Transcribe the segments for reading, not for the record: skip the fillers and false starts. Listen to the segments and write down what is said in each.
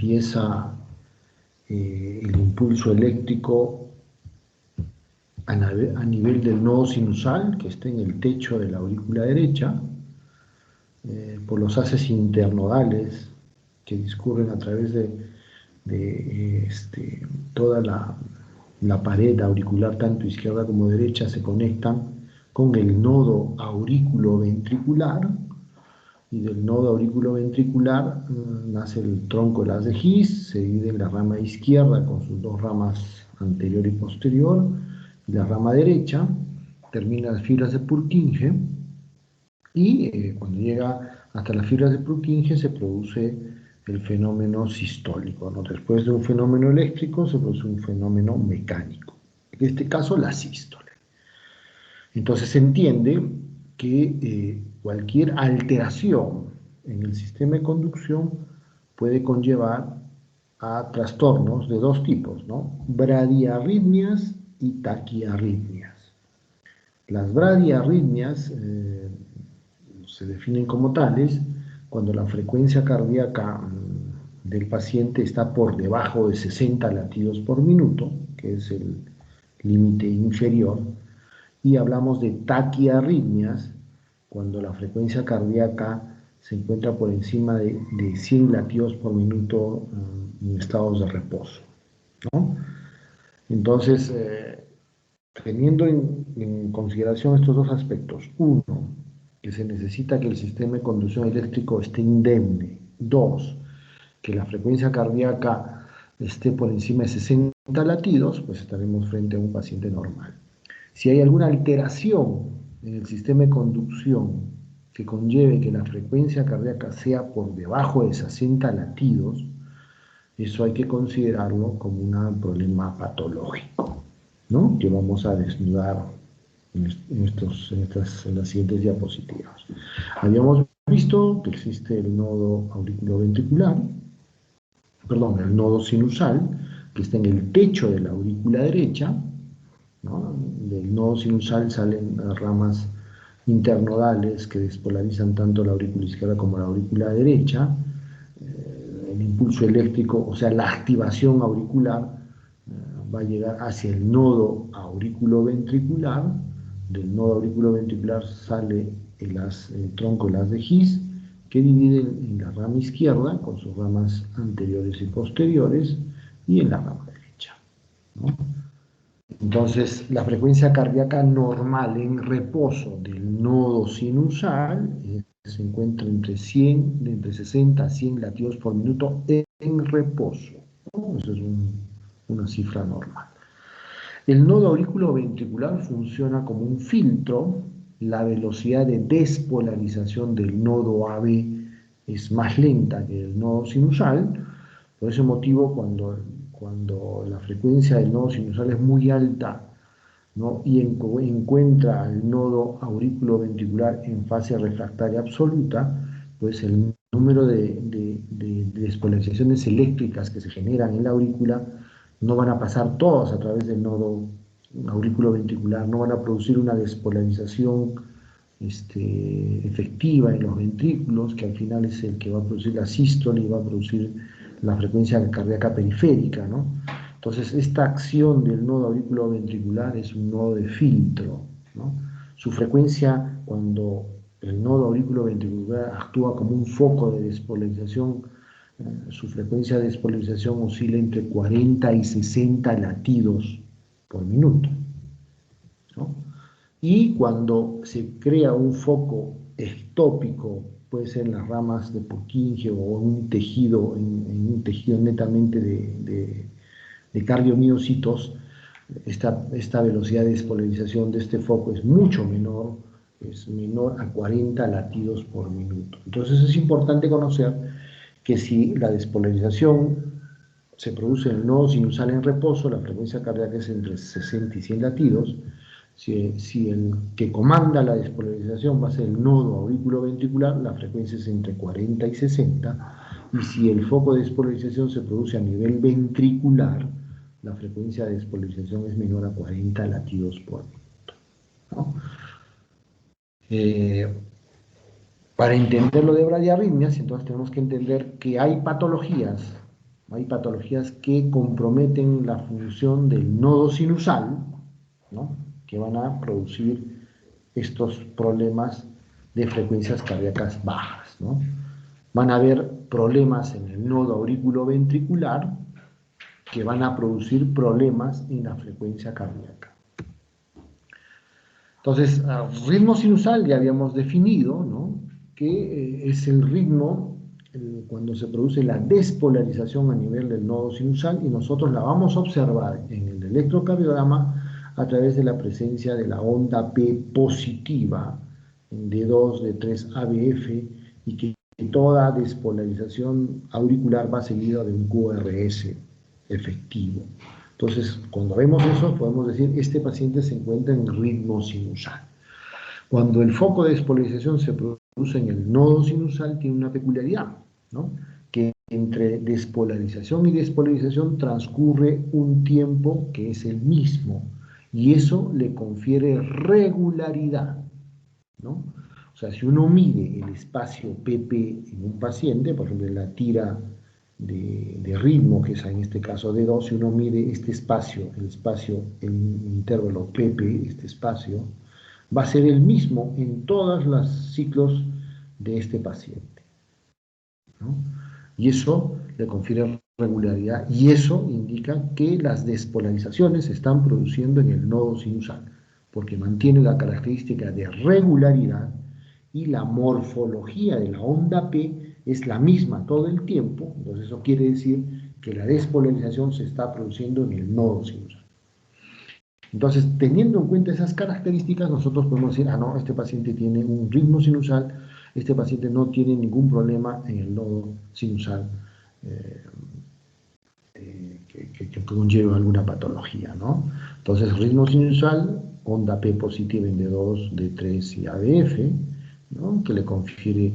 empieza el impulso eléctrico a nivel del nodo sinusal, que está en el techo de la aurícula derecha, por los haces internodales que discurren a través de toda la pared auricular, tanto izquierda como derecha, se conectan con el nodo aurículo-ventricular, y del nodo aurículo-ventricular nace el tronco del haz de His, se divide en la rama izquierda con sus dos ramas anterior y posterior, y la rama derecha termina en las fibras de Purkinje, y cuando llega hasta las fibras de Purkinje se produce el fenómeno sistólico, ¿no? Después de un fenómeno eléctrico se produce un fenómeno mecánico, en este caso la sístole. Entonces se entiende que cualquier alteración en el sistema de conducción puede conllevar a trastornos de dos tipos, ¿no? Bradiarritmias y taquiarritmias. Las bradiarritmias se definen como tales cuando la frecuencia cardíaca del paciente está por debajo de 60 latidos por minuto, que es el límite inferior, y hablamos de taquiarritmias cuando la frecuencia cardíaca se encuentra por encima de 100 latidos por minuto en estados de reposo, ¿no? Entonces, teniendo en consideración estos dos aspectos: uno, que se necesita que el sistema de conducción eléctrico esté indemne; dos, que la frecuencia cardíaca esté por encima de 60 latidos, pues estaremos frente a un paciente normal. Si hay alguna alteración en el sistema de conducción que conlleve que la frecuencia cardíaca sea por debajo de 60 latidos, eso hay que considerarlo como un problema patológico, ¿no? Que vamos a desnudar en las siguientes diapositivas. Habíamos visto que existe el nodo auriculoventricular, perdón, el nodo sinusal, que está en el techo de la aurícula derecha, ¿no? Del nodo sinusal salen ramas internodales que despolarizan tanto la aurícula izquierda como la aurícula derecha. El impulso eléctrico, o sea, la activación auricular, va a llegar hacia el nodo auriculoventricular. Del nodo auriculoventricular sale el tronco del haz de His, que divide en la rama izquierda con sus ramas anteriores y posteriores, y en la rama derecha, ¿no? Entonces, la frecuencia cardíaca normal en reposo del nodo sinusal se encuentra entre 60 a 100 latidos por minuto en reposo, ¿no? Esa es una cifra normal. El nodo auriculoventricular funciona como un filtro. La velocidad de despolarización del nodo AB es más lenta que el nodo sinusal. Por ese motivo, cuando la frecuencia del nodo sinusal es muy alta, ¿no? Y encuentra al nodo auriculoventricular en fase refractaria absoluta, pues el número de despolarizaciones eléctricas que se generan en la aurícula no van a pasar todas a través del nodo auriculoventricular, no van a producir una despolarización efectiva en los ventrículos, que al final es el que va a producir la sístole y va a producir la frecuencia cardíaca periférica, ¿no? Entonces, esta acción del nodo auriculoventricular es un nodo de filtro, ¿no? Su frecuencia, cuando el nodo auriculoventricular actúa como un foco de despolarización, su frecuencia de despolarización oscila entre 40 y 60 latidos por minuto, ¿no? Y cuando se crea un foco ectópico, puede ser en las ramas de Purkinje o en un tejido netamente de cardiomiocitos, esta velocidad de despolarización de este foco es mucho menor, es menor a 40 latidos por minuto. Entonces es importante conocer que si la despolarización se produce en el nodo sinusal en reposo, la frecuencia cardíaca es entre 60 y 100 latidos. Si el que comanda la despolarización va a ser el nodo auriculoventricular, la frecuencia es entre 40 y 60, y si el foco de despolarización se produce a nivel ventricular, la frecuencia de despolarización es menor a 40 latidos por minuto, ¿no? Para entender lo de bradiarritmias, entonces tenemos que entender que hay patologías Hay patologías que comprometen la función del nodo sinusal, ¿no? Que van a producir estos problemas de frecuencias cardíacas bajas, ¿no? Van a haber problemas en el nodo auriculoventricular que van a producir problemas en la frecuencia cardíaca. Entonces, ritmo sinusal ya habíamos definido, ¿no? Que es el ritmo cuando se produce la despolarización a nivel del nodo sinusal, y nosotros la vamos a observar en el electrocardiograma a través de la presencia de la onda P positiva en D2, D3, ABF, y que toda despolarización auricular va seguida de un QRS efectivo. Entonces, cuando vemos eso, podemos decir, este paciente se encuentra en ritmo sinusal. Cuando el foco de despolarización se produce en el nodo sinusal, tiene una peculiaridad, ¿no? Que entre despolarización y despolarización transcurre un tiempo que es el mismo, y eso le confiere regularidad, ¿no? O sea, si uno mide el espacio PP en un paciente, por ejemplo, en la tira de ritmo, que es en este caso D2, si uno mide este espacio, el espacio en intervalo PP, este espacio, va a ser el mismo en todos los ciclos de este paciente, ¿no? Y eso le confiere regularidad, y eso indica que las despolarizaciones se están produciendo en el nodo sinusal, porque mantiene la característica de regularidad, y la morfología de la onda P es la misma todo el tiempo. Entonces eso quiere decir que la despolarización se está produciendo en el nodo sinusal. Entonces, teniendo en cuenta esas características, nosotros podemos decir, no, este paciente tiene un ritmo sinusal, este paciente no tiene ningún problema en el nodo sinusal que conlleva alguna patología, ¿no? Entonces, ritmo sinusal, onda P positiva en D2, D3 y ABF, ¿no? Que le confiere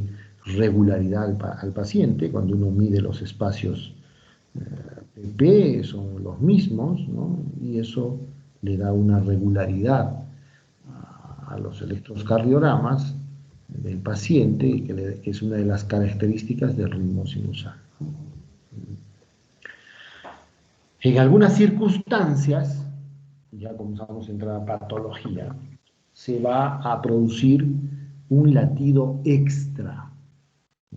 regularidad al paciente. Cuando uno mide los espacios PP son los mismos, ¿no? Y eso le da una regularidad a los electrocardiogramas del paciente, que es una de las características del ritmo sinusal. En algunas circunstancias, ya comenzamos a entrar a patología, se va a producir un latido extra,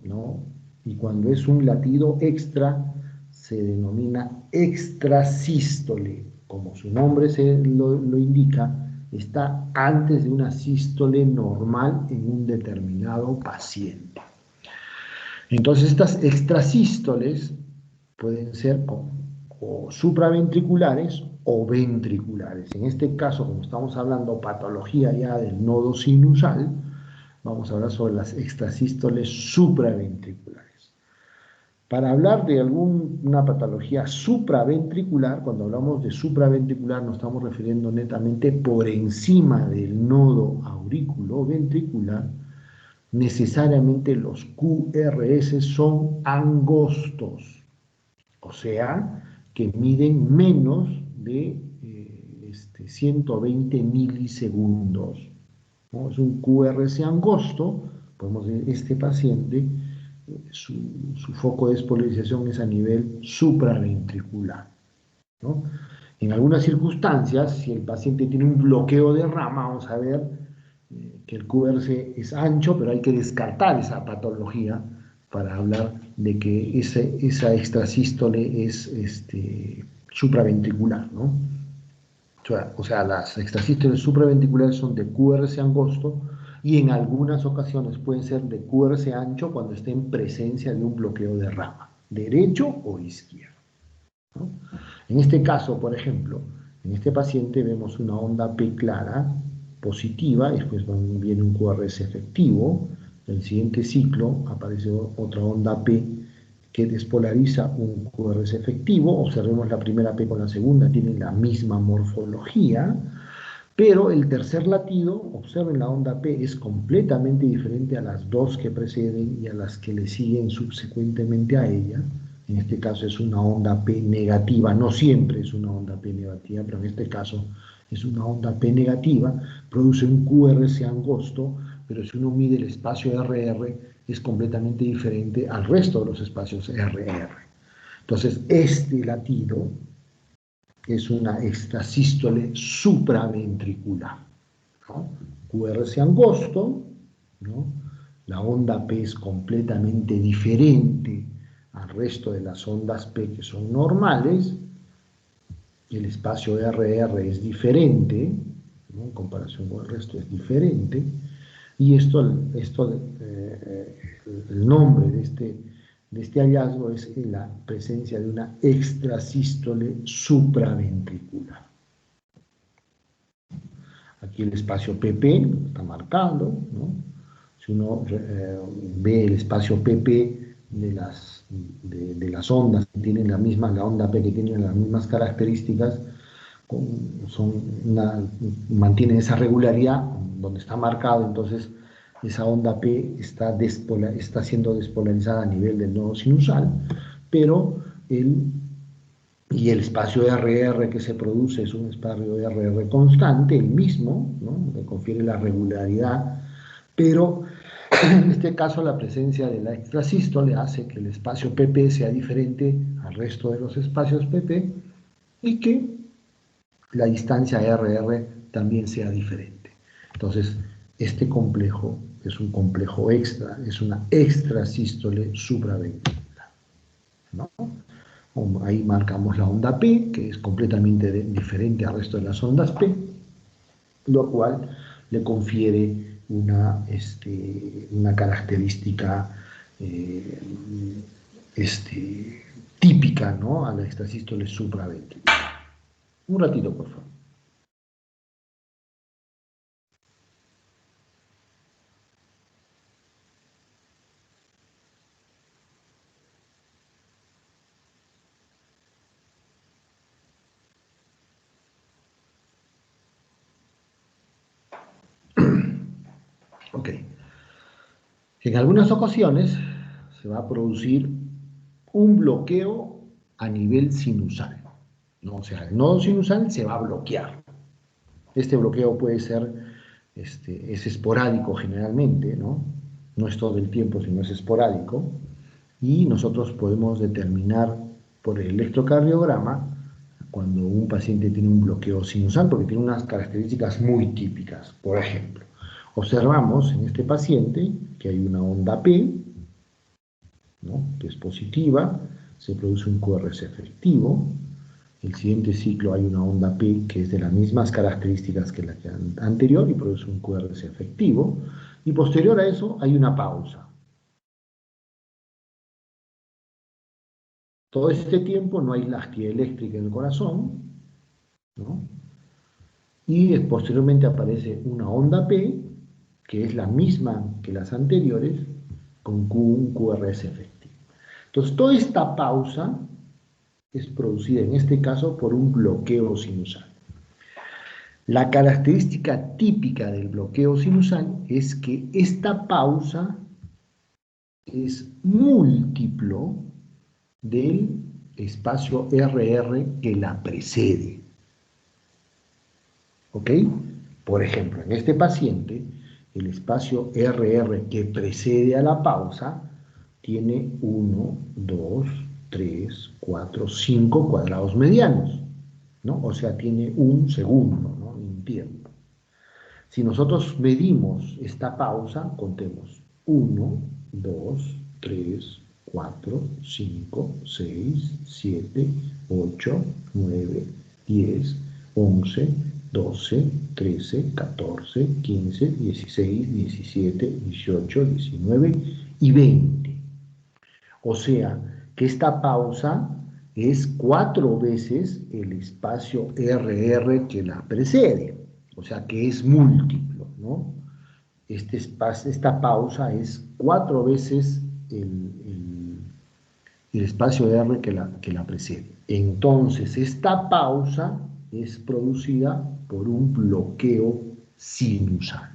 ¿no? Y cuando es un latido extra, se denomina extrasístole. Como su nombre lo indica, está antes de una sístole normal en un determinado paciente. Entonces, estas extrasístoles pueden ser o supraventriculares o ventriculares. En este caso, como estamos hablando patología ya del nodo sinusal, vamos a hablar sobre las extrasístoles supraventriculares. Para hablar de alguna patología supraventricular, cuando hablamos de supraventricular nos estamos refiriendo netamente por encima del nodo auriculoventricular. Necesariamente los QRS son angostos, o sea, que miden menos de 120 milisegundos, ¿no? Es un QRS angosto. Podemos decir, este paciente, su foco de despolarización es a nivel supraventricular, ¿no? En algunas circunstancias, si el paciente tiene un bloqueo de rama, vamos a ver que el QRS es ancho, pero hay que descartar esa patología para hablar de que esa extrasístole es supraventricular, ¿no? O sea, las extrasístoles supraventriculares son de QRS angosto, y en algunas ocasiones pueden ser de QRS ancho cuando esté en presencia de un bloqueo de rama, derecho o izquierdo, ¿no? En este caso, por ejemplo, en este paciente vemos una onda P clara positiva, después viene un QRS efectivo. En el siguiente ciclo aparece otra onda P que despolariza un QRS efectivo. Observemos la primera P con la segunda, tienen la misma morfología, pero el tercer latido, observen, la onda P es completamente diferente a las dos que preceden y a las que le siguen subsecuentemente a ella. En este caso es una onda P negativa, no siempre es una onda P negativa, pero en este caso es una onda P negativa, produce un QRS angosto, pero si uno mide el espacio RR es completamente diferente al resto de los espacios RR. Entonces, este latido es una extrasístole supraventricular, ¿no? QRS angosto, ¿no? La onda P es completamente diferente al resto de las ondas P que son normales, el espacio RR es diferente, ¿no? En comparación con el resto es diferente, y el nombre de este hallazgo es la presencia de una extrasístole supraventricular. Aquí el espacio PP está marcado, ¿no? Si uno ve el espacio PP de las ondas que tienen la onda P que tienen las mismas características, mantienen esa regularidad donde está marcado, entonces esa onda P está siendo despolarizada a nivel del nodo sinusal, pero y el espacio RR que se produce es un espacio RR constante, el mismo, ¿no? Que confiere la regularidad, pero en este caso la presencia de la extrasístole hace que el espacio PP sea diferente al resto de los espacios PP y que la distancia RR también sea diferente. Entonces, este complejo es un complejo extra, es una extrasístole supraventricular, ¿no? Ahí marcamos la onda P, que es completamente diferente al resto de las ondas P, lo cual le confiere una característica típica, ¿no? A la extrasístole supraventricular. Un ratito, por favor. Ok. En algunas ocasiones se va a producir un bloqueo a nivel sinusal, ¿no? O sea, el nodo sinusal se va a bloquear. Este bloqueo puede ser, es esporádico generalmente, ¿no? No es todo el tiempo, sino es esporádico. Y nosotros podemos determinar por el electrocardiograma cuando un paciente tiene un bloqueo sinusal, porque tiene unas características muy típicas. Por ejemplo, observamos en este paciente que hay una onda P, ¿no? Que es positiva, se produce un QRS efectivo. El siguiente ciclo hay una onda P que es de las mismas características que la anterior y produce un QRS efectivo. Y posterior a eso hay una pausa. Todo este tiempo no hay la actividad eléctrica en el corazón, ¿no? Y posteriormente aparece una onda P, que es la misma que las anteriores, con un QRS efectivo. Entonces, toda esta pausa es producida en este caso por un bloqueo sinusal. La característica típica del bloqueo sinusal es que esta pausa es múltiplo del espacio RR que la precede. ¿Ok? Por ejemplo, en este paciente, el espacio RR que precede a la pausa tiene 1, 2, 3, 4, 5 cuadrados medianos, ¿no? O sea, tiene un segundo, ¿no? En tiempo. Si nosotros medimos esta pausa, contemos 1, 2, 3, 4, 5, 6, 7, 8, 9, 10, 11, 12, 13, 14, 15, 16, 17, 18, 19 y 20. O sea, que esta pausa es 4 veces el espacio RR que la precede. O sea, que es múltiplo, ¿no? Esta pausa es 4 veces el espacio R que la precede. Entonces, esta pausa es producida por un bloqueo sinusal.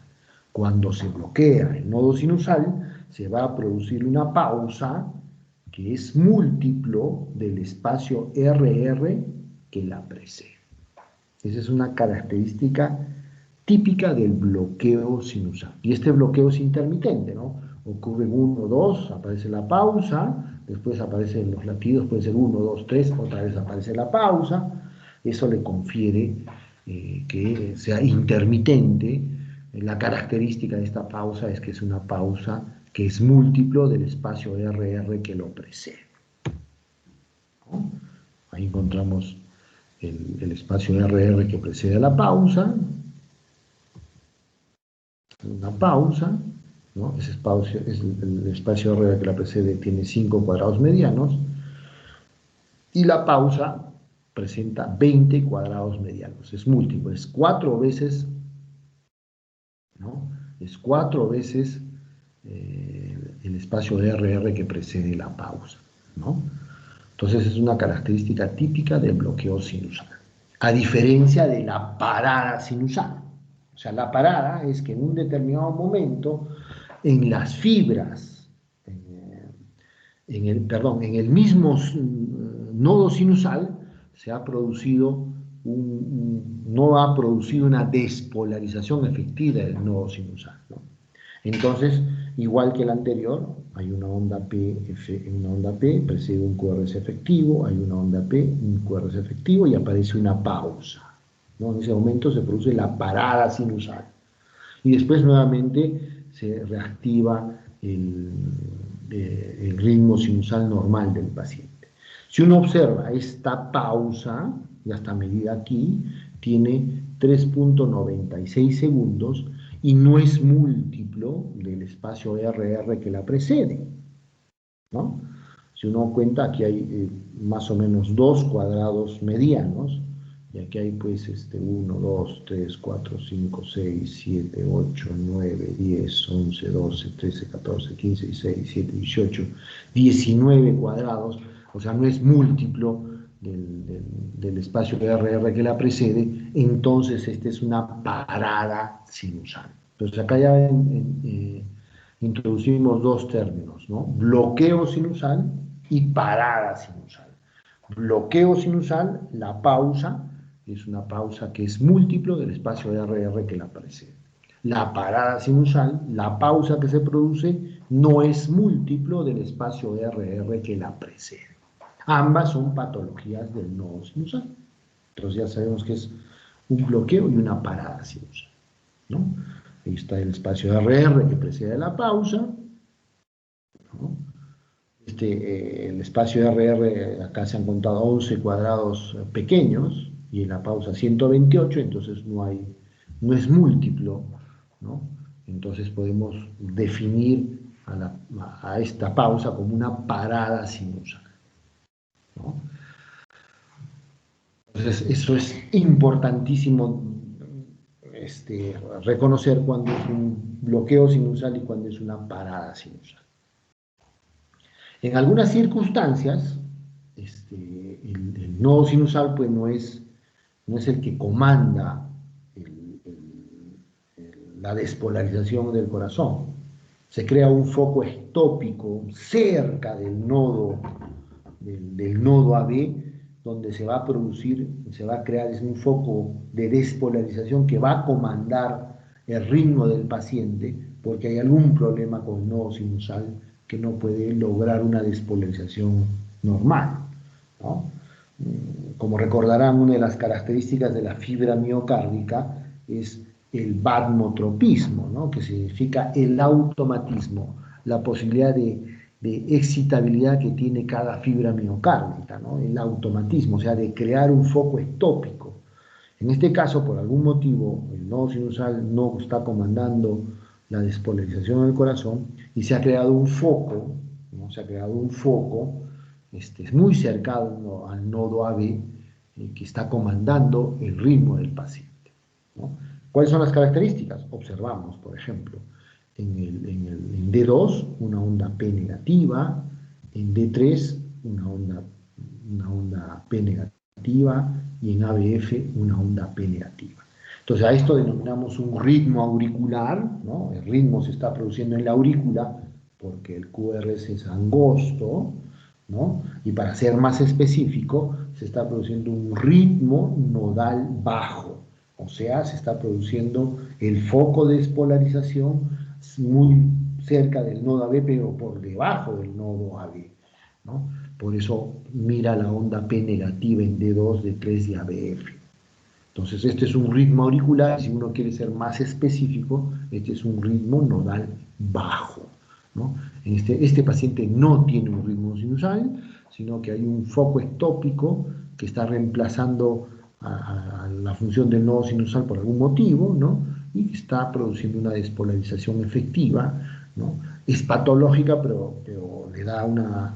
Cuando se bloquea el nodo sinusal, se va a producir una pausa que es múltiplo del espacio RR que la precede. Esa es una característica típica del bloqueo sinusal. Y este bloqueo es intermitente, ¿no? Ocurre en 1, 2, aparece la pausa, después aparecen los latidos, puede ser 1, 2, 3, otra vez aparece la pausa. Eso le confiere que sea intermitente. La característica de esta pausa es que es una pausa que es múltiplo del espacio RR que lo precede, ¿no? Ahí encontramos el espacio RR que precede a la pausa, una pausa, ¿no? Ese espacio, el espacio RR que la precede tiene 5 cuadrados medianos, y la pausa presenta 20 cuadrados medianos. Es múltiplo, es 4 veces, ¿no? Es 4 veces el espacio RR que precede la pausa, ¿no? Entonces es una característica típica del bloqueo sinusal, a diferencia de la parada sinusal. O sea, la parada es que en un determinado momento en las fibras, en el mismo nodo sinusal se ha producido no ha producido una despolarización efectiva del nodo sinusal, ¿no? Entonces, igual que el anterior, hay una onda P, precede un QRS efectivo, hay una onda P, un QRS efectivo y aparece una pausa, ¿no? En ese momento se produce la parada sinusal. Y después nuevamente se reactiva el ritmo sinusal normal del paciente. Si uno observa esta pausa, ya está medida aquí, tiene 3.96 segundos y no es múltiplo del espacio RR que la precede, ¿no? Si uno cuenta, aquí hay más o menos 2 cuadrados medianos, y aquí hay pues 1, 2, 3, 4, 5, 6, 7, 8, 9, 10, 11, 12, 13, 14, 15, 16, 17, 18, 19 cuadrados, o sea, no es múltiplo del espacio RR que la precede, entonces esta es una parada sinusal. Entonces acá ya introducimos dos términos, ¿no? Bloqueo sinusal y parada sinusal. Bloqueo sinusal, la pausa, es una pausa que es múltiplo del espacio RR que la precede. La parada sinusal, la pausa que se produce, no es múltiplo del espacio RR que la precede. Ambas son patologías del nodo sinusal. Entonces ya sabemos que es un bloqueo y una parada sinusal, ¿no? Ahí está el espacio RR que precede la pausa, ¿no? El espacio RR, acá se han contado 11 cuadrados pequeños, y en la pausa 128, entonces no es múltiplo, ¿no? Entonces podemos definir a esta pausa como una parada sinusal, ¿no? Entonces eso es importantísimo reconocer cuando es un bloqueo sinusal y cuando es una parada sinusal. En algunas circunstancias, el nodo sinusal pues no es el que comanda la despolarización del corazón. Se crea un foco ectópico cerca del nodo AB, donde se va a producir, se va a crear un foco de despolarización que va a comandar el ritmo del paciente, porque hay algún problema con el nodo sinusal que no puede lograr una despolarización normal, ¿no? Como recordarán, una de las características de la fibra miocárdica es el batmotropismo, ¿no? Que significa el automatismo, la posibilidad de excitabilidad que tiene cada fibra miocárdica, ¿no? El automatismo, o sea, de crear un foco ectópico. En este caso, por algún motivo, el nodo sinusal no está comandando la despolarización del corazón y se ha creado un foco, ¿no? Se ha creado un foco muy cercano al nodo AB, que está comandando el ritmo del paciente, ¿no? ¿Cuáles son las características? Observamos, por ejemplo, en D2 una onda P negativa, en D3 una onda P negativa y en ABF una onda P negativa. Entonces a esto denominamos un ritmo auricular, ¿no? El ritmo se está produciendo en la aurícula porque el QRS es angosto, ¿no? Y para ser más específico, se está produciendo un ritmo nodal bajo, o sea, se está produciendo el foco de despolarización muy cerca del nodo AB, pero por debajo del nodo AB, ¿no? Por eso mira la onda P negativa en D2, D3 y ABF. Entonces, este es un ritmo auricular, y si uno quiere ser más específico, este es un ritmo nodal bajo, ¿no? Este paciente no tiene un ritmo sinusal, sino que hay un foco ectópico que está reemplazando a la función del nodo sinusal por algún motivo, ¿no? Y está produciendo una despolarización efectiva, ¿no? Es patológica, pero le da una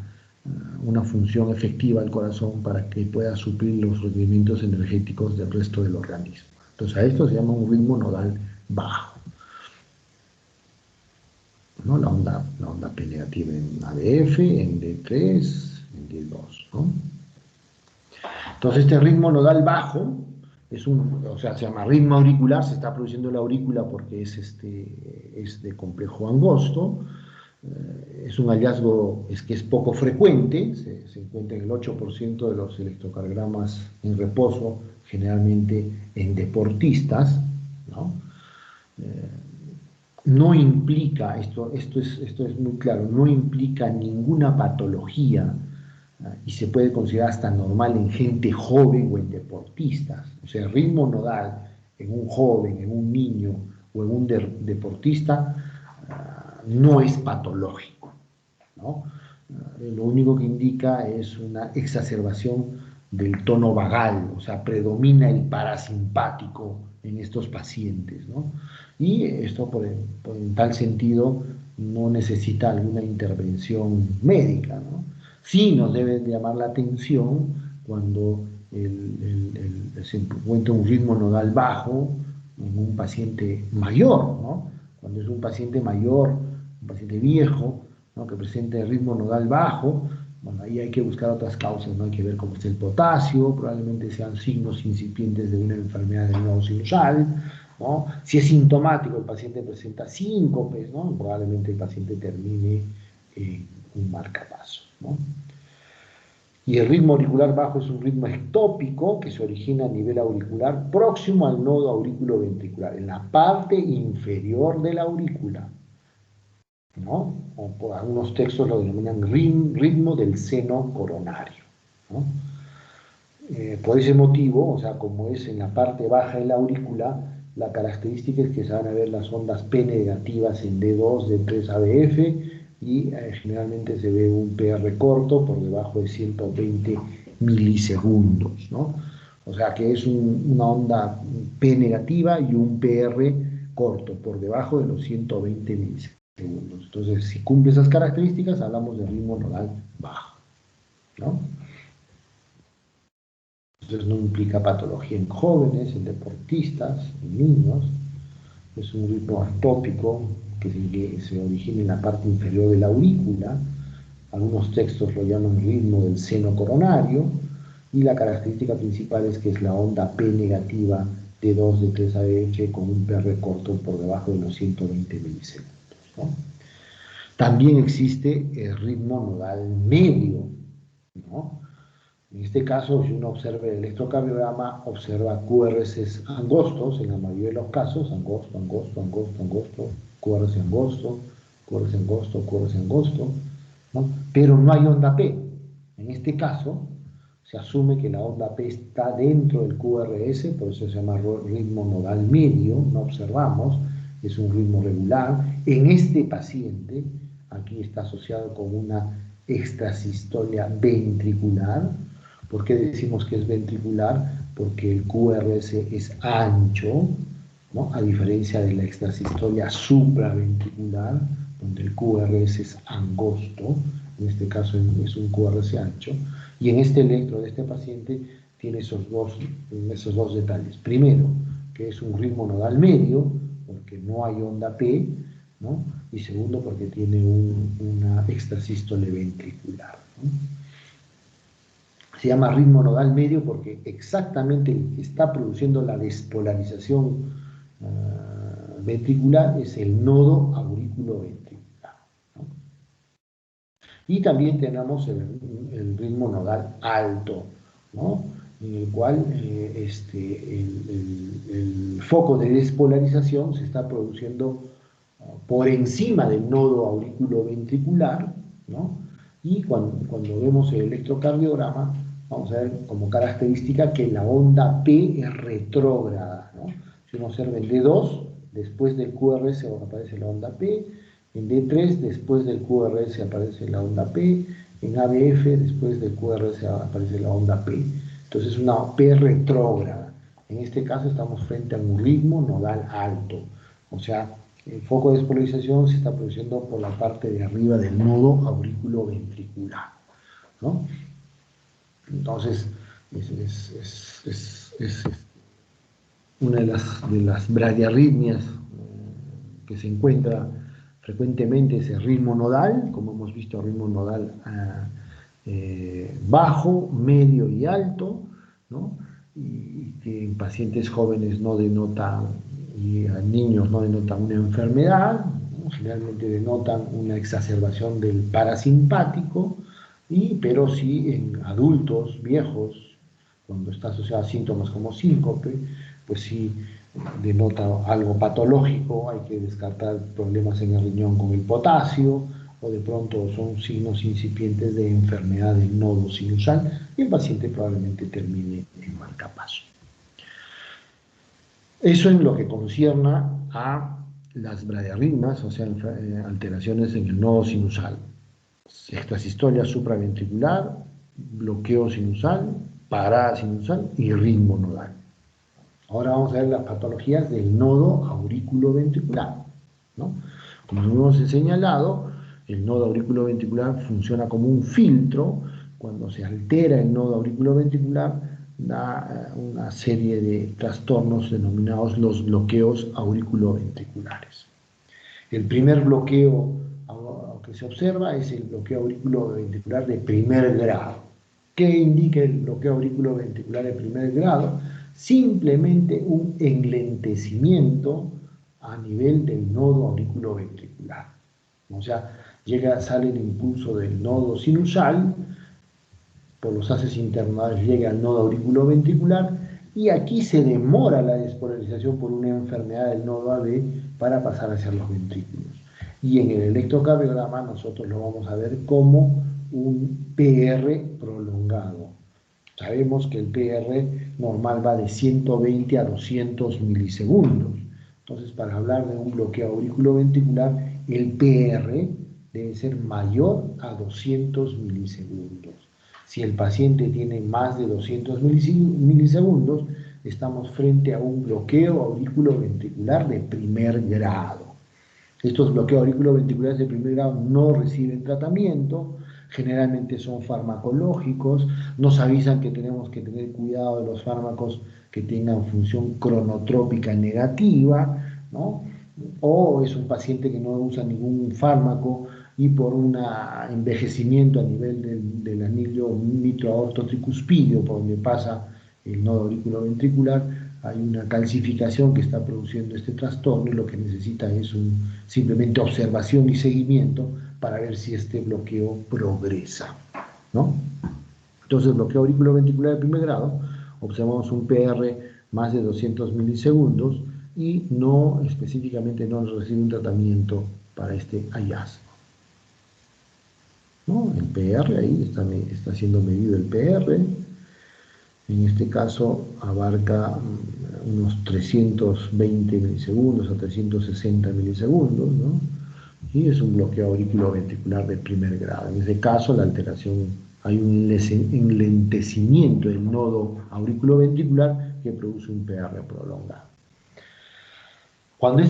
función efectiva al corazón para que pueda suplir los requerimientos energéticos del resto del organismo. Entonces, a esto se llama un ritmo nodal bajo, ¿no? La onda P negativa en ADF, en D3, en D2, ¿no? Entonces, este ritmo nodal bajo o sea, se llama ritmo auricular, se está produciendo la aurícula porque es de complejo angosto. Es un hallazgo que es poco frecuente, se encuentra en el 8% de los electrocardiogramas en reposo, generalmente en deportistas, ¿no? No implica, esto es muy claro, no implica ninguna patología, y se puede considerar hasta normal en gente joven o en deportistas. O sea, ritmo nodal en un joven, en un niño o en un deportista no es patológico, ¿no? Lo único que indica es una exacerbación del tono vagal, o sea, predomina el parasimpático en estos pacientes, ¿no? Y esto, en tal sentido, no necesita alguna intervención médica, ¿no? Sí nos debe llamar la atención cuando se encuentra un ritmo nodal bajo en un paciente mayor, ¿no? Cuando es un paciente mayor, un paciente viejo, ¿no? Que presente ritmo nodal bajo, bueno, ahí hay que buscar otras causas, ¿no? Hay que ver cómo está el potasio, probablemente sean signos incipientes de una enfermedad del nodo sinusal, ¿no? Si es sintomático, el paciente presenta síncopes, ¿no? Probablemente el paciente termine en un marcapaso, ¿no? Y el ritmo auricular bajo es un ritmo ectópico que se origina a nivel auricular próximo al nodo aurículo-ventricular, en la parte inferior de la aurícula, ¿no? O por algunos textos lo denominan ritmo del seno coronario, ¿no? Por ese motivo, o sea, como es en la parte baja de la aurícula, la característica es que se van a ver las ondas P negativas en D2, D3 ABF, y generalmente se ve un PR corto por debajo de 120 milisegundos, ¿no? O sea que es una onda P negativa y un PR corto por debajo de los 120 milisegundos. Entonces, si cumple esas características, hablamos de ritmo nodal bajo, ¿no? Entonces no implica patología en jóvenes, en deportistas, en niños. Es un ritmo atópico que se origina en la parte inferior de la aurícula. Algunos textos lo llaman ritmo del seno coronario. Y la característica principal es que es la onda P negativa de 2 de 3 AF con un PR corto por debajo de los 120 milisegundos, ¿no? También existe el ritmo nodal medio, ¿no? En este caso, si uno observa el electrocardiograma, observa QRS angostos, en la mayoría de los casos, angosto, angosto, angosto, angosto, QRS angosto, QRS angosto, QRS angosto, ¿no? Pero no hay onda P. En este caso, se asume que la onda P está dentro del QRS, por eso se llama ritmo nodal medio, no observamos, es un ritmo regular. En este paciente, aquí está asociado con una extrasistolia ventricular. ¿Por qué decimos que es ventricular? Porque el QRS es ancho, ¿no? A diferencia de la extrasistolia supraventricular, donde el QRS es angosto, en este caso es un QRS ancho, y en este electro de este paciente tiene esos dos detalles. Primero, que es un ritmo nodal medio, porque no hay onda P, ¿no? Y segundo, porque tiene una extrasístole ventricular, ¿no? Se llama ritmo nodal medio porque exactamente el que está produciendo la despolarización ventricular es el nodo aurículo-ventricular, ¿no? Y también tenemos el ritmo nodal alto, ¿no? En el cual el foco de despolarización se está produciendo por encima del nodo aurículo-ventricular, ¿no? Y cuando vemos el electrocardiograma, vamos a ver como característica que la onda P es retrógrada, ¿no? Si uno observa el D2, después del QRS aparece la onda P, en D3, después del QRS aparece la onda P, en ABF, después del QRS aparece la onda P. Entonces es una P retrógrada. En este caso estamos frente a un ritmo nodal alto, o sea, el foco de despolarización se está produciendo por la parte de arriba del nodo aurículo-ventricular, ¿no? Entonces, es una de las bradiarritmias que se encuentra frecuentemente, ese ritmo nodal, como hemos visto, ritmo nodal bajo, medio y alto, ¿no? Y que en pacientes jóvenes no denotan, y a niños no denotan una enfermedad, ¿no? Generalmente denotan una exacerbación del parasimpático, pero sí en adultos viejos, cuando está asociado a síntomas como síncope, pues sí denota algo patológico, hay que descartar problemas en el riñón con el potasio, o de pronto son signos incipientes de enfermedad del nodo sinusal, y el paciente probablemente termine en marcapaso. Eso en lo que concierne a las bradiarritmias, o sea, alteraciones en el nodo sinusal. Extrasistolia supraventricular, bloqueo sinusal, parada sinusal y ritmo nodal. Ahora vamos a ver las patologías del nodo aurículo-ventricular, ¿no? Como hemos señalado, el nodo aurículo-ventricular funciona como un filtro. Cuando se altera el nodo aurículo-ventricular, da una serie de trastornos denominados los bloqueos auriculoventriculares. El primer bloqueo que se observa es el bloqueo auriculoventricular de primer grado. ¿Qué indica el bloqueo auriculoventricular de primer grado? Simplemente un enlentecimiento a nivel del nodo auriculoventricular. O sea, sale el impulso del nodo sinusal, por los haces internodales llega al nodo auriculoventricular, y aquí se demora la despolarización por una enfermedad del nodo AB para pasar hacia los ventrículos. Y en el electrocardiograma nosotros lo vamos a ver como un PR prolongado. Sabemos que el PR normal va de 120 a 200 milisegundos. Entonces, para hablar de un bloqueo auriculoventricular, el PR debe ser mayor a 200 milisegundos. Si el paciente tiene más de 200 milisegundos, estamos frente a un bloqueo auriculoventricular de primer grado. Estos bloqueos auriculoventriculares de primer grado no reciben tratamiento, generalmente son farmacológicos, nos avisan que tenemos que tener cuidado de los fármacos que tengan función cronotrópica negativa, ¿no? O es un paciente que no usa ningún fármaco y por un envejecimiento a nivel del anillo mitroaortotricuspidio, por donde pasa el nodo auriculoventricular, hay una calcificación que está produciendo este trastorno, y lo que necesita es simplemente observación y seguimiento para ver si este bloqueo progresa, ¿no? Entonces, bloqueo auriculoventricular de primer grado, observamos un PR más de 200 milisegundos y específicamente no recibe un tratamiento para este hallazgo, ¿no? El PR, ahí está siendo medido el PR. En este caso abarca unos 320 milisegundos a 360 milisegundos, ¿no? Y es un bloqueo auriculoventricular de primer grado. En este caso, la alteración, hay un enlentecimiento del nodo auriculoventricular que produce un PR prolongado. Cuando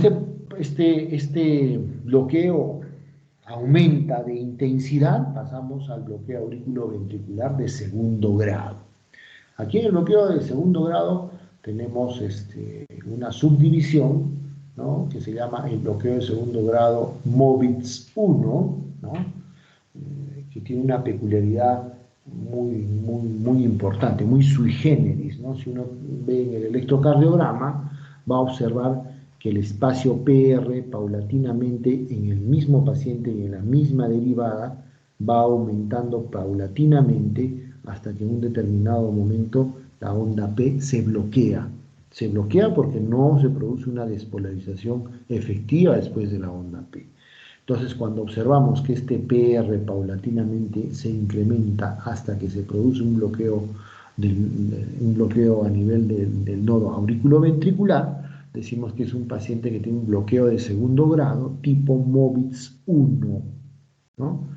este bloqueo aumenta de intensidad, pasamos al bloqueo auriculoventricular de segundo grado. Aquí en el bloqueo de segundo grado tenemos una subdivisión, ¿no?, que se llama el bloqueo de segundo grado MOBITZ 1, ¿no?, que tiene una peculiaridad muy importante, muy sui generis, ¿no? Si uno ve en el electrocardiograma, va a observar que el espacio PR paulatinamente en el mismo paciente y en la misma derivada va aumentando paulatinamente hasta que en un determinado momento la onda P se bloquea. Se bloquea porque no se produce una despolarización efectiva después de la onda P. Entonces, cuando observamos que este PR paulatinamente se incrementa hasta que se produce un bloqueo, un bloqueo a nivel del nodo auriculoventricular, decimos que es un paciente que tiene un bloqueo de segundo grado tipo MOVITS 1, ¿no?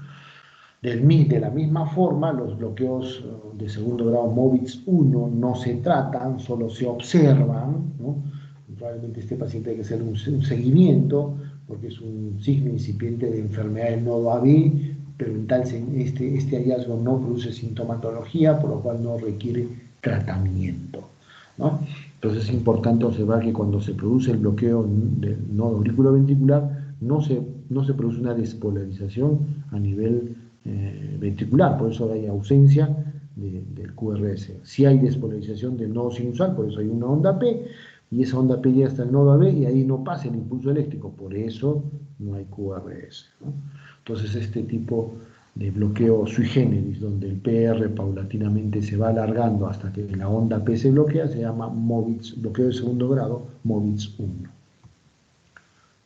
De la misma forma, los bloqueos de segundo grado MOVITS 1 no se tratan, solo se observan, ¿no? Probablemente este paciente hay que hacer un seguimiento, porque es un signo incipiente de enfermedad del nodo AB, pero en tal este hallazgo no produce sintomatología, por lo cual no requiere tratamiento, ¿no? Entonces es importante observar que cuando se produce el bloqueo del nodo auriculoventricular, no se produce una despolarización a nivel ventricular, por eso hay ausencia del QRS. Si hay despolarización del nodo sinusal, por eso hay una onda P, y esa onda P llega hasta el nodo AB y ahí no pasa el impulso eléctrico, por eso no hay QRS, ¿no? Entonces este tipo de bloqueo sui generis, donde el PR paulatinamente se va alargando hasta que la onda P se bloquea, se llama MOVITS, bloqueo de segundo grado, MOVITS 1.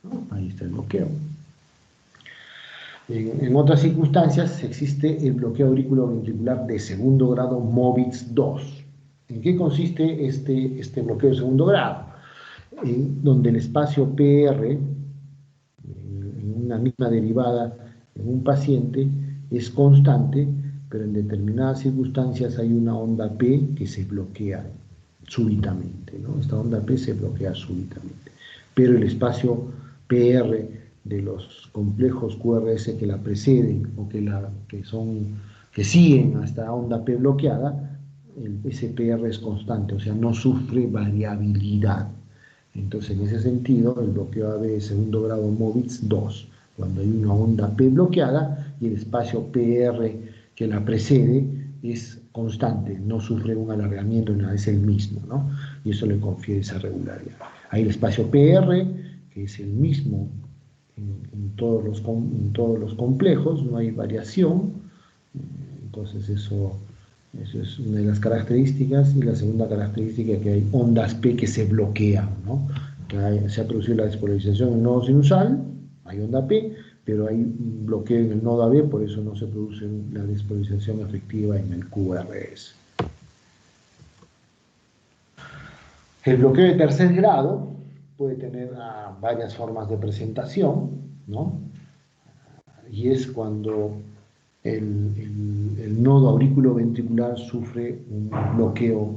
¿No? Ahí está el bloqueo. En otras circunstancias existe el bloqueo auriculoventricular de segundo grado MOVITS 2. ¿En qué consiste este bloqueo de segundo grado? Donde el espacio PR, en una misma derivada en un paciente, es constante, pero en determinadas circunstancias hay una onda P que se bloquea súbitamente, ¿no? Esta onda P se bloquea súbitamente, pero el espacio PR de los complejos QRS que la preceden o que siguen a esta onda P bloqueada, ese PR es constante, o sea, no sufre variabilidad. Entonces, en ese sentido, el bloqueo AB de segundo grado MOVITS 2, cuando hay una onda P bloqueada y el espacio PR que la precede es constante, no sufre un alargamiento, nada, es el mismo, ¿no? Y eso le confiere esa regularidad. Hay el espacio PR, que es el mismo en todos los complejos, no hay variación, entonces eso es una de las características. Y la segunda característica es que hay ondas P que se bloquean, ¿no? Se ha producido la despolarización en el nodo sinusal, hay onda P, pero hay un bloqueo en el nodo AB, por eso no se produce la despolarización efectiva en el QRS. El bloqueo de tercer grado puede tener varias formas de presentación, ¿no? Y es cuando el nodo auriculoventricular sufre un bloqueo,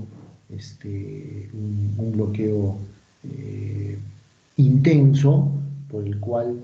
un bloqueo intenso, por el cual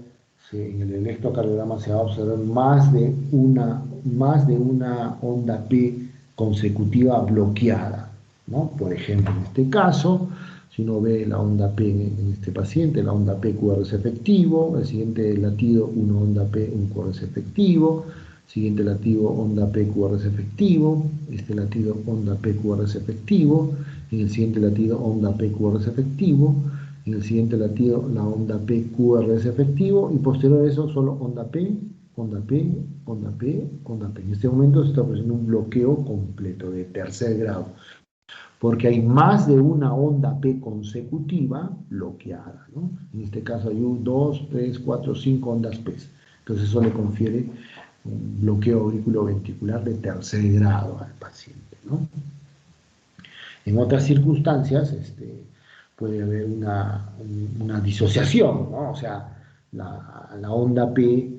en el electrocardiograma se va a observar más de una onda P consecutiva bloqueada, ¿no? Por ejemplo, en este caso, si uno ve la onda P en este paciente, la onda P QRS efectivo, el siguiente latido, una onda P, un QRS efectivo, siguiente latido, onda P QRS efectivo, este latido, onda P QRS efectivo, en el siguiente latido, onda P QRS efectivo, en el siguiente latido, la onda P QRS efectivo, y posterior a eso, solo onda P, onda P, onda P, onda P. En este momento se está produciendo un bloqueo completo de tercer grado, porque hay más de una onda P consecutiva bloqueada, ¿no? En este caso hay 2, 3, 4, 5 ondas P. Entonces eso le confiere un bloqueo auriculoventricular de tercer grado al paciente, ¿no? En otras circunstancias puede haber una disociación, ¿no? O sea, la onda P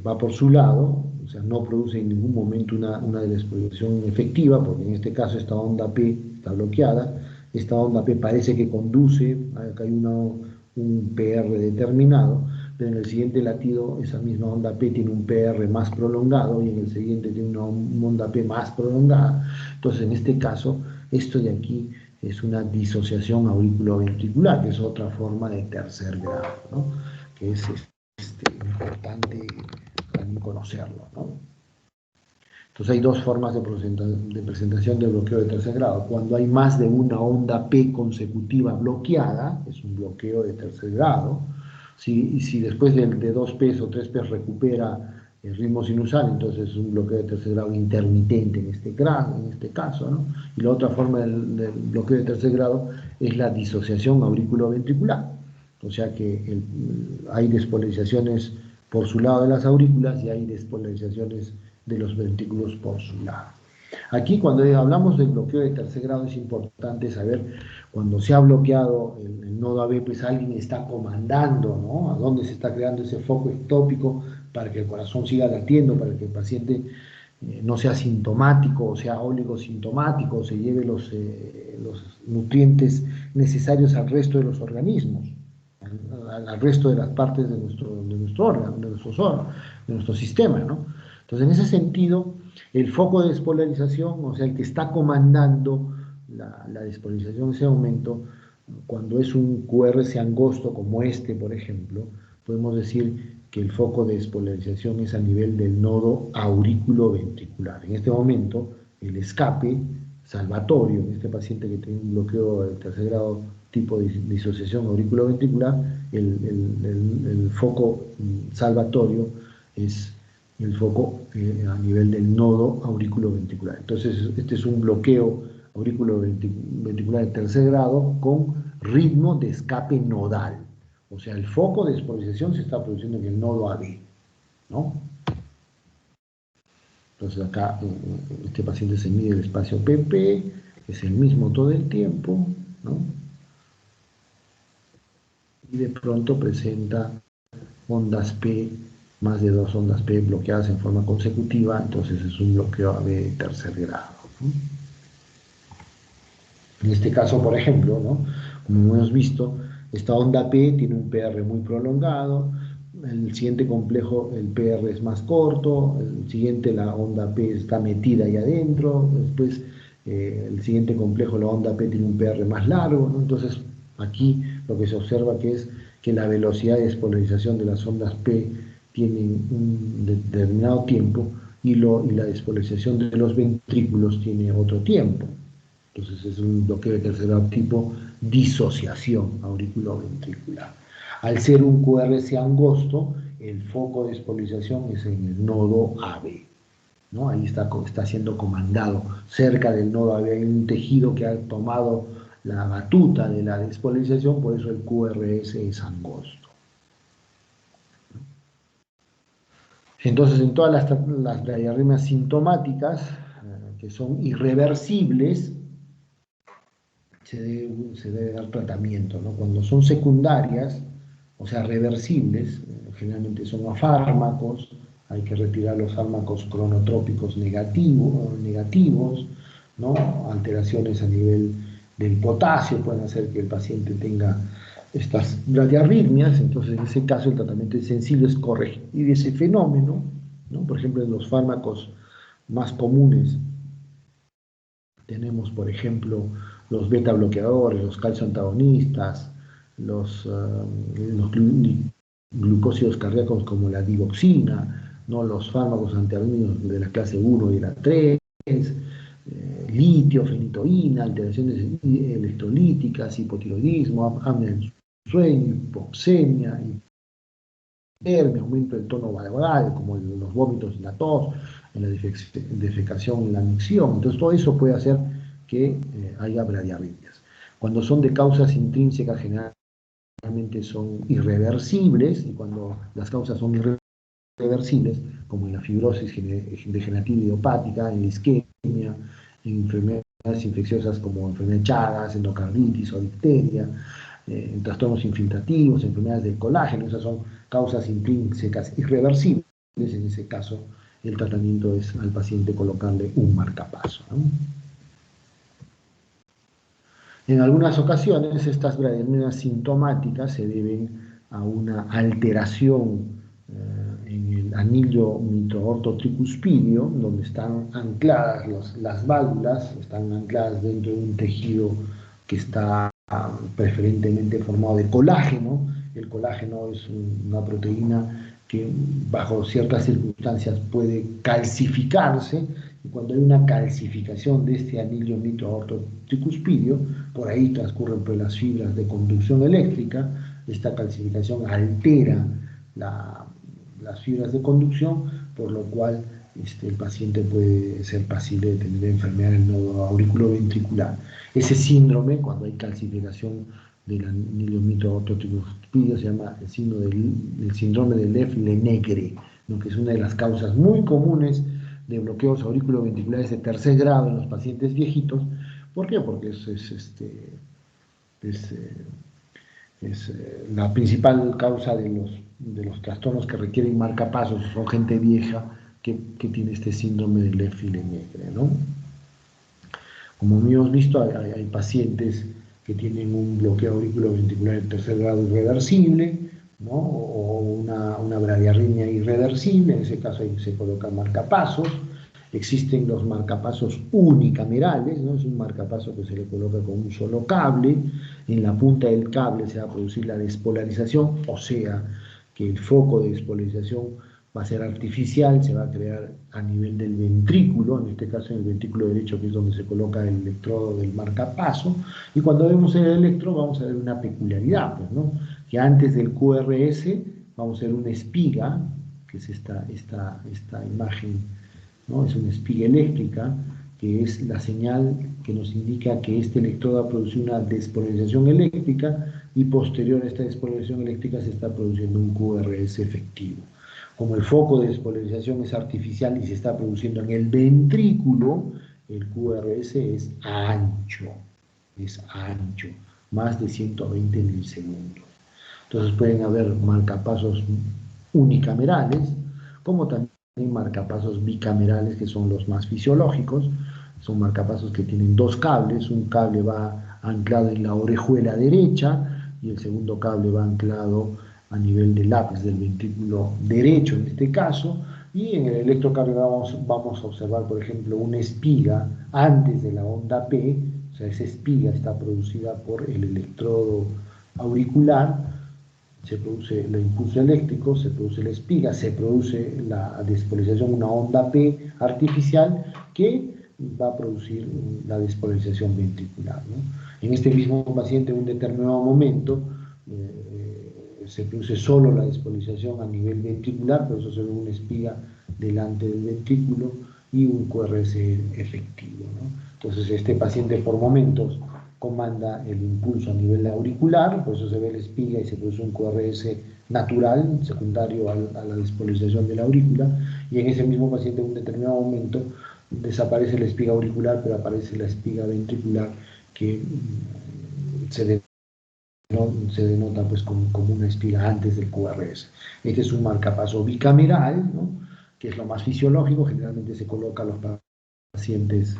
va por su lado, o sea, no produce en ningún momento una despolarización efectiva, porque en este caso esta onda P está bloqueada, esta onda P parece que conduce, acá hay un PR determinado, pero en el siguiente latido esa misma onda P tiene un PR más prolongado y en el siguiente tiene una onda P más prolongada. Entonces, en este caso, esto de aquí es una disociación auriculoventricular, que es otra forma de tercer grado, ¿no? Que es importante también conocerlo, ¿no? Entonces hay dos formas de presentación del bloqueo de tercer grado. Cuando hay más de una onda P consecutiva bloqueada, es un bloqueo de tercer grado. Si después de 2 P o 3 P recupera el ritmo sinusal, entonces es un bloqueo de tercer grado intermitente en este caso, ¿no? Y la otra forma del bloqueo de tercer grado es la disociación auriculoventricular. O sea que hay despolarizaciones por su lado de las aurículas y hay despolarizaciones de los ventrículos por su lado. Aquí cuando hablamos del bloqueo de tercer grado es importante saber cuando se ha bloqueado el nodo AB, pues alguien está comandando, ¿no? A dónde se está creando ese foco ectópico para que el corazón siga latiendo, para que el paciente no sea sintomático o sea oligosintomático, se lleve los nutrientes necesarios al resto de los organismos, al resto de las partes de nuestro órgano, de nuestro sistema, ¿no? Entonces, en ese sentido, el foco de despolarización, o sea, el que está comandando la despolarización en ese momento, cuando es un QRS angosto como este, por ejemplo, podemos decir que el foco de despolarización es a nivel del nodo aurículo-ventricular. En este momento, el escape salvatorio en este paciente que tiene un bloqueo de tercer grado tipo de disociación auriculoventricular, el foco salvatorio es el foco a nivel del nodo auriculoventricular. Entonces, este es un bloqueo auriculoventricular de tercer grado con ritmo de escape nodal. O sea, el foco de despolarización se está produciendo en el nodo AB, ¿no? Entonces acá este paciente se mide el espacio PP, es el mismo todo el tiempo, ¿no? Y de pronto presenta ondas P, más de 2 ondas P bloqueadas en forma consecutiva, entonces es un bloqueo AB de tercer grado, ¿no? En este caso, por ejemplo, ¿no? Como hemos visto, esta onda P tiene un PR muy prolongado, el siguiente complejo, el PR es más corto, el siguiente, la onda P está metida ahí adentro, después el siguiente complejo, la onda P tiene un PR más largo, ¿no? Entonces, aquí lo que se observa que es que la velocidad de despolarización de las ondas P tiene un determinado tiempo y la despolarización de los ventrículos tiene otro tiempo. Entonces es un bloqueo de tercer grado tipo disociación auriculoventricular. Al ser un QRS angosto, el foco de despolarización es en el nodo AB, ¿no? Ahí está siendo comandado. Cerca del nodo AB hay un tejido que ha tomado la batuta de la despolarización, por eso el QRS es angosto. Entonces, en todas las bradiarritmias sintomáticas, que son irreversibles, se debe dar tratamiento, ¿no? Cuando son secundarias, o sea, reversibles, generalmente son a fármacos, hay que retirar los fármacos cronotrópicos negativos, ¿no? Alteraciones a nivel del potasio pueden hacer que el paciente tenga estas bradiarritmias, entonces en ese caso el tratamiento sencillo es corregir ese fenómeno, ¿no? Por ejemplo, en los fármacos más comunes tenemos, por ejemplo, los beta bloqueadores, los calcio antagonistas, los glucósidos cardíacos como la digoxina, ¿no? Los fármacos antiarrítmicos de la clase 1 y la 3, litio, fenitoína, alteraciones electrolíticas, hipotiroidismo, apnea del sueño, hipoxemia, aumento del tono vagal, como los vómitos y la tos, en la defecación y la micción. Entonces todo eso puede hacer que haya bradiarritmias. Cuando son de causas intrínsecas generalmente son irreversibles, y cuando las causas son irreversibles, como en la fibrosis degenerativa idiopática, en la isquemia, en enfermedades infecciosas como enfermedad de Chagas, endocarditis o difteria, en trastornos infiltrativos, enfermedades del colágeno, esas son causas intrínsecas irreversibles. En ese caso, el tratamiento es al paciente colocarle un marcapaso, ¿no? En algunas ocasiones, estas bradiarritmias sintomáticas se deben a una alteración en el anillo mitro-ortotricuspidio, donde están ancladas las válvulas, están ancladas dentro de un tejido que está preferentemente formado de colágeno. El colágeno es una proteína que bajo ciertas circunstancias puede calcificarse, y cuando hay una calcificación de este anillo mitro-ortotricuspidio, por ahí transcurren pues las fibras de conducción eléctrica. Esta calcificación altera las fibras de conducción, por lo cual el paciente puede ser pasible de tener enfermedad del nodo auriculoventricular. Ese síndrome, cuando hay calcificación de la niliomitrotripsofosfatidica se llama el síndrome de Leff-Lenegre, ¿no? Que es una de las causas muy comunes de bloqueos auriculoventriculares de tercer grado en los pacientes viejitos. ¿Por qué? Porque es, la principal causa de los trastornos que requieren marcapasos, son gente vieja que tiene este síndrome de Leff-Lenegre, ¿no? Como hemos visto, hay pacientes que tienen un bloqueo auriculoventricular de tercer grado irreversible, ¿no? O una bradiarritmia irreversible, en ese caso ahí se colocan marcapasos. Existen los marcapasos unicamerales, ¿no? Es un marcapaso que se le coloca con un solo cable. En la punta del cable se va a producir la despolarización, o sea, que el foco de despolarización va a ser artificial, se va a crear a nivel del ventrículo, en este caso en el ventrículo derecho, que es donde se coloca el electrodo del marcapaso, y cuando vemos el electro vamos a ver una peculiaridad, pues, ¿no? Que antes del QRS vamos a ver una espiga, que es esta imagen, ¿no? Es una espiga eléctrica, que es la señal que nos indica que este electrodo ha producido una despolarización eléctrica y posterior a esta despolarización eléctrica se está produciendo un QRS efectivo. Como el foco de despolarización es artificial y se está produciendo en el ventrículo, el QRS es ancho, más de 120 milisegundos. Entonces pueden haber marcapasos unicamerales, como también marcapasos bicamerales, que son los más fisiológicos. Son marcapasos que tienen dos cables, un cable va anclado en la orejuela derecha y el segundo cable va anclado a nivel del ápice del ventrículo derecho en este caso, y en el electrocardiograma vamos a observar, por ejemplo, una espiga antes de la onda P, o sea, esa espiga está producida por el electrodo auricular, se produce el impulso eléctrico, se produce la espiga, se produce la despolarización, una onda P artificial que va a producir la despolarización ventricular, ¿no? En este mismo paciente, en un determinado momento, se produce solo la despolarización a nivel ventricular, por eso se ve una espiga delante del ventrículo y un QRS efectivo, ¿no? Entonces, este paciente por momentos comanda el impulso a nivel auricular, por eso se ve la espiga y se produce un QRS natural, secundario a la despolarización de la aurícula, y en ese mismo paciente en un determinado momento desaparece la espiga auricular, pero aparece la espiga ventricular que se denota pues como una espiga antes del QRS. Este es un marcapaso bicameral, ¿no? Que es lo más fisiológico, generalmente se coloca a los pacientes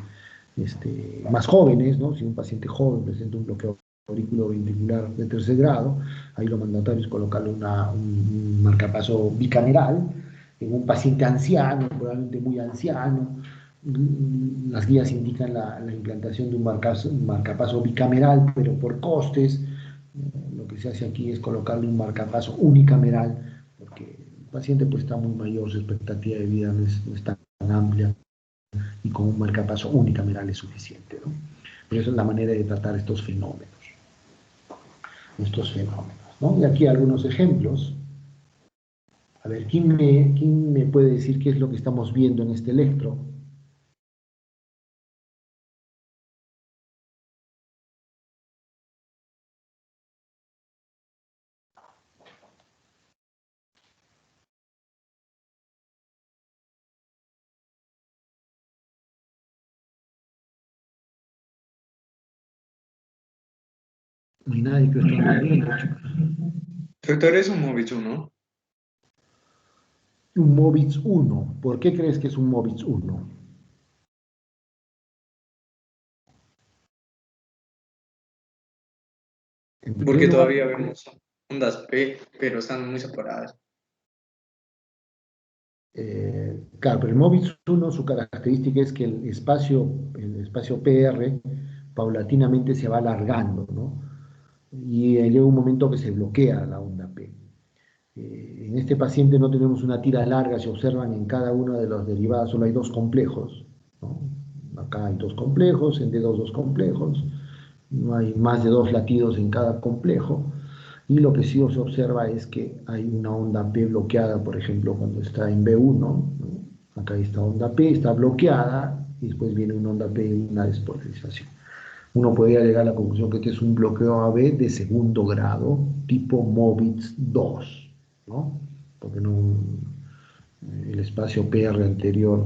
más jóvenes, ¿no? Si un paciente joven presenta un bloqueo auriculoventricular de tercer grado, ahí lo mandatorio es colocarle un marcapaso bicameral. En un paciente anciano, probablemente muy anciano, las guías indican la implantación de un marcapaso bicameral, pero por costes, lo que se hace aquí es colocarle un marcapaso unicameral, porque el paciente pues está muy mayor, su expectativa de vida no es tan amplia, y con un marcapaso unicameral es suficiente, ¿no? Pero esa es la manera de tratar estos fenómenos, ¿no? Y aquí algunos ejemplos. A ver, ¿quién me puede decir qué es lo que estamos viendo en este electro? No hay nadie que lo esté viendo, chicos. Doctor, es un Movitz, ¿no? Un Movitz 1. ¿Por qué crees que es un Movitz 1? En primer Porque lugar, todavía vemos ondas P, pero están muy separadas. claro, pero el Movitz 1, su característica es que el espacio PR paulatinamente se va alargando, ¿no? Y llega un momento que se bloquea la onda P. En este paciente no tenemos una tira larga, se observan en cada una de las derivadas, solo hay dos complejos, ¿no? Acá hay dos complejos, en D2 dos complejos, no hay más de dos latidos en cada complejo, y lo que sí se observa es que hay una onda P bloqueada, por ejemplo, cuando está en B1, ¿no? Acá esta onda P está bloqueada, y después viene una onda P y una despolarización. uno podría llegar a la conclusión que este es un bloqueo AB de segundo grado, tipo MOVIX 2, ¿no? Porque no, el espacio PR anterior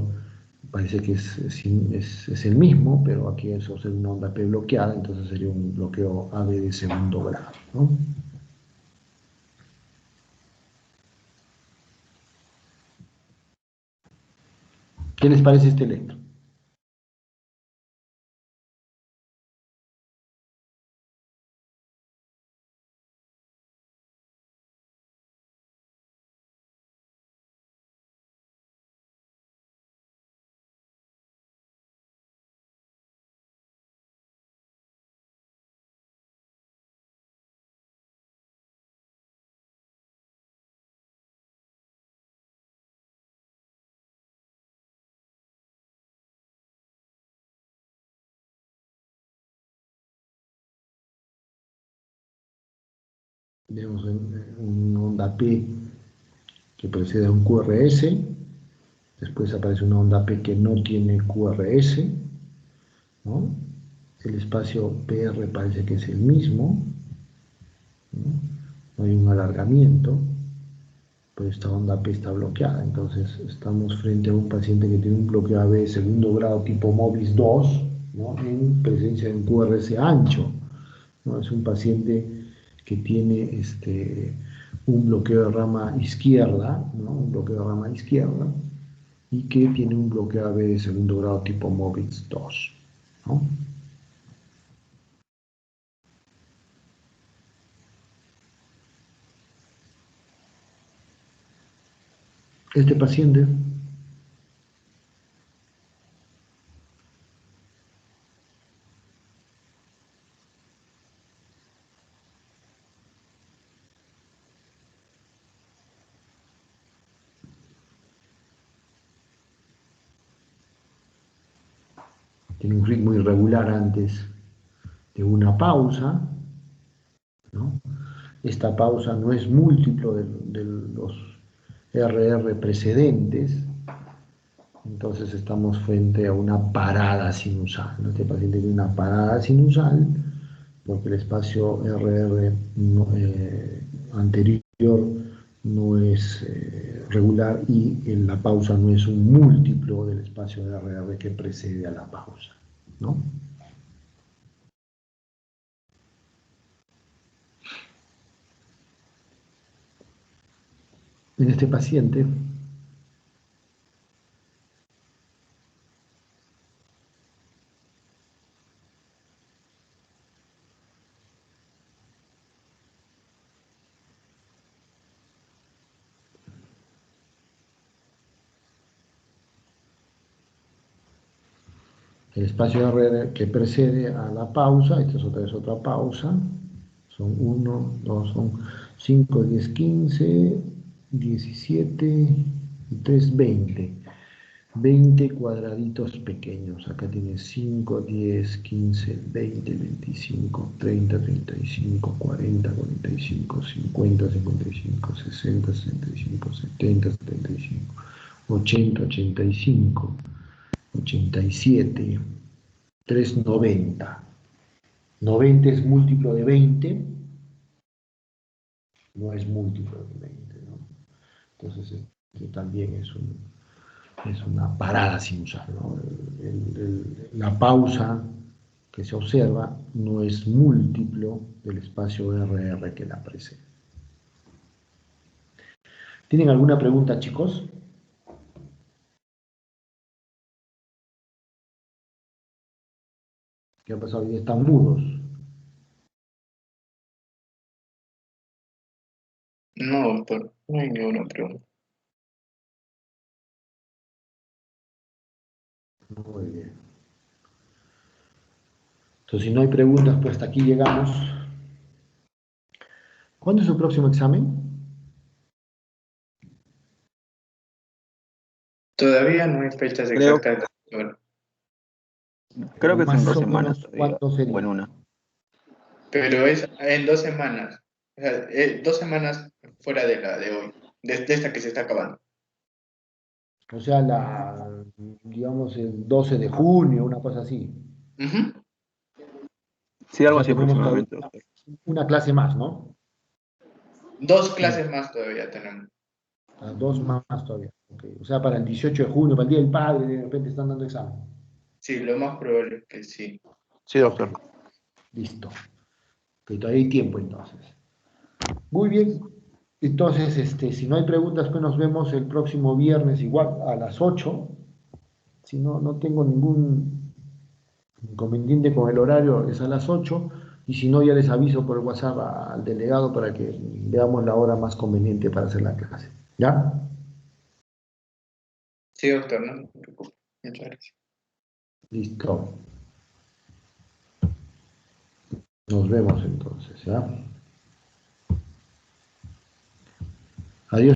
parece que es el mismo, pero aquí eso es una onda P bloqueada, entonces sería un bloqueo AB de segundo grado, ¿no? ¿Qué les parece este electro? Tenemos una onda P que precede a un QRS, después aparece una onda P que no tiene QRS, ¿no? El espacio PR parece que es el mismo, ¿no? No hay un alargamiento, pero esta onda P está bloqueada, entonces estamos frente a un paciente que tiene un bloqueo AB de segundo grado tipo MOVIS 2, ¿no? En presencia de un QRS ancho, ¿no? Es un paciente que tiene un bloqueo de rama izquierda, ¿no? Un bloqueo de rama izquierda, y que tiene un bloqueo AB de segundo grado tipo MOVIX 2, ¿no? Este paciente tiene un ritmo irregular antes de una pausa, ¿no? Esta pausa no es múltiplo de los RR precedentes, entonces estamos frente a una parada sinusal, ¿no? Este paciente tiene una parada sinusal porque el espacio RR anterior no es regular y en la pausa no es un múltiplo del espacio RR que precede a la pausa, ¿no? En este paciente, el espacio RR que precede a la pausa, esta es otra vez otra pausa, son 1, 2, son 5, 10, 15, 17 y 3, 20. 20 cuadraditos pequeños. Acá tienes 5, 10, 15, 20, 25, 30, 35, 40, 45, 50, 55, 60, 65, 70, 75, 80, 85, 87, 3, 90. 90 es múltiplo de 20, no es múltiplo de 20, ¿no? Entonces, este también es una parada sinusal, ¿no? La pausa que se observa no es múltiplo del espacio RR que la precede. ¿Tienen alguna pregunta, chicos? ¿Qué ha pasado? Hoy están mudos. No, doctor, no hay ninguna pregunta. Muy bien. Entonces, si no hay preguntas, pues hasta aquí llegamos. ¿Cuándo es su próximo examen? Todavía no hay fechas Creo, exactas, doctor, creo que es en Más 2 semanas menos, todavía, ¿cuándo o en sería? una. pero es en 2 semanas. O sea, 2 semanas fuera de la de hoy, de esta que se está acabando. O sea, digamos, el 12 de junio, una cosa así. Ujú. Sí, algo O así sea, tenemos aproximadamente, doctor. una clase más, ¿no? 2 clases más todavía tenemos. Dos más todavía. Ok. O sea, para el 18 de junio, para el Día del Padre, de repente están dando examen. Sí, lo más probable es que sí. Sí, doctor. Listo. Que todavía hay tiempo entonces. Muy bien. Entonces, si no hay preguntas, pues nos vemos el próximo viernes igual a las 8. Si no, no tengo ningún inconveniente con el horario, es a las 8. Y si no, ya les aviso por WhatsApp al delegado para que veamos la hora más conveniente para hacer la clase. ¿Ya? Sí, doctor, no se preocupe. Muchas gracias. Listo. Nos vemos entonces, ¿ya? Adiós.